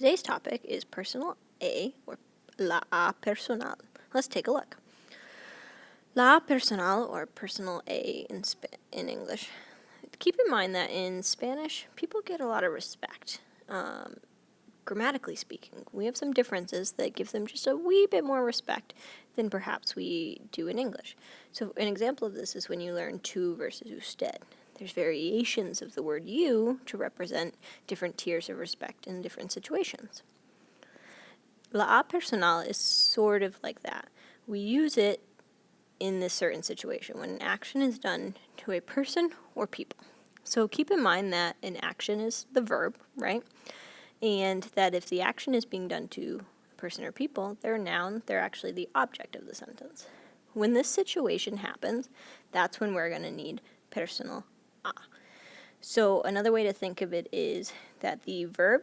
today's topic is personal A, or la A personal. Let's take a look. La personal, or personal A in English. Keep in mind that in Spanish, people get a lot of respect. Grammatically speaking, we have some differences that give them just a wee bit more respect than perhaps we do in English. So an example of this is when you learn tú versus usted. There's variations of the word you to represent different tiers of respect in different situations. La A personal is sort of like that. We use it in this certain situation when an action is done to a person or people. So keep in mind that an action is the verb, right? And that if the action is being done to a person or people, they're a noun, they're actually the object of the sentence. When this situation happens, that's when we're going to need personal a. So another way to think of it is that the verb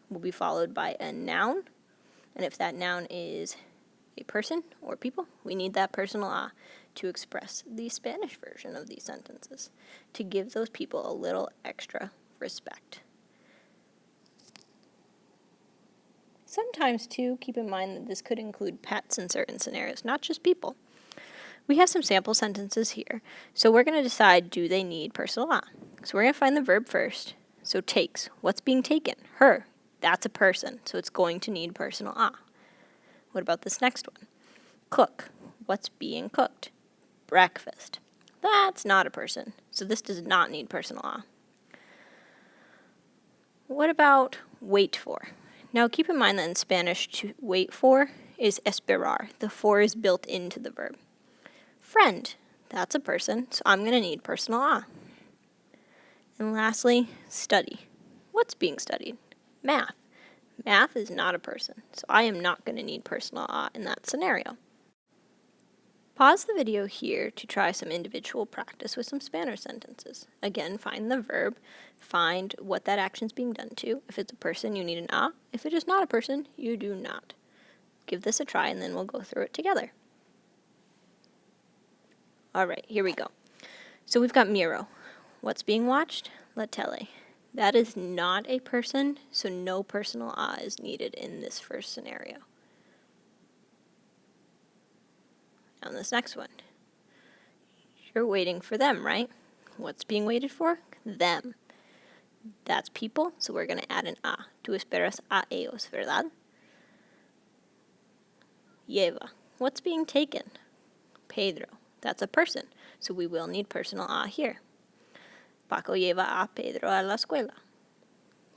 will be followed by a noun, and if that noun is a person or people, we need that personal a to express the Spanish version of these sentences, to give those people a little extra respect. Sometimes, too, keep in mind that this could include pets in certain scenarios, not just people. We have some sample sentences here, so we're going to decide, do they need personal a? So we're going to find the verb first. So takes, what's being taken? Her, that's a person, so it's going to need personal a. What about this next one? Cook, what's being cooked? Breakfast, that's not a person, so this does not need personal a. What about wait for? Now keep in mind that in Spanish, to wait for is esperar. The for is built into the verb. Friend, that's a person, so I'm going to need personal a. And lastly, study. What's being studied? Math. Math is not a person, so I am not going to need personal a in that scenario. Pause the video here to try some individual practice with some Spanish sentences. Again, find the verb, find what that action's being done to. If it's a person, you need an a. If it is not a person, you do not. Give this a try and then we'll go through it together. Alright, here we go. So we've got miro. What's being watched? La tele. That is not a person, so no personal a is needed in this first scenario. Now this next one. You're waiting for them, right? What's being waited for? Them. That's people, so we're going to add an a. Tú esperas a ellos, ¿verdad? Lleva. What's being taken? Pedro. That's a person, so we will need personal a here. Paco lleva a Pedro a la escuela.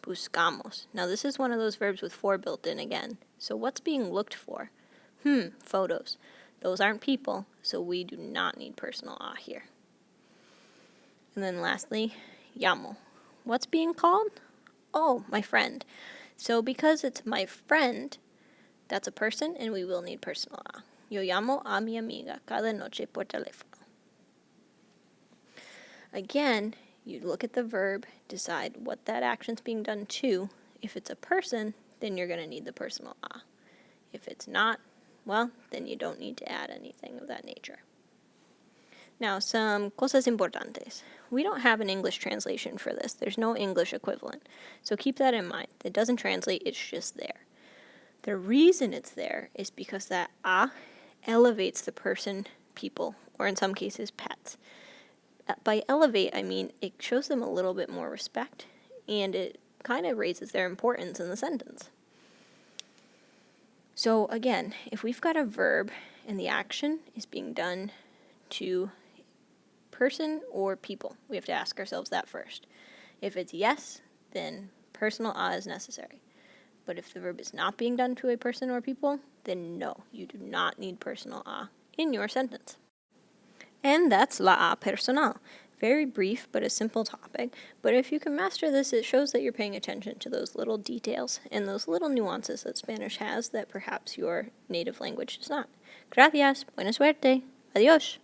Buscamos. Now this is one of those verbs with for built in again. So what's being looked for? Photos. Those aren't people, so we do not need personal a here. And then lastly, llamo. What's being called? Oh, my friend. So because it's my friend, that's a person, and we will need personal a. Yo llamo a mi amiga cada noche por teléfono. Again, you look at the verb, decide what that action's being done to. If it's a person, then you're going to need the personal a. If it's not, well, then you don't need to add anything of that nature. Now, some cosas importantes. We don't have an English translation for this. There's no English equivalent. So keep that in mind. It doesn't translate, it's just there. The reason it's there is because that a elevates the person, people, or in some cases, pets. By elevate, I mean it shows them a little bit more respect, and it kind of raises their importance in the sentence. So again, if we've got a verb and the action is being done to person or people, we have to ask ourselves that first. If it's yes, then personal a is necessary. But if the verb is not being done to a person or people, then no, you do not need personal a in your sentence. And that's la a personal. Very brief but a simple topic, but if you can master this, it shows that you're paying attention to those little details and those little nuances that Spanish has that perhaps your native language does not. Gracias, buena suerte, adiós.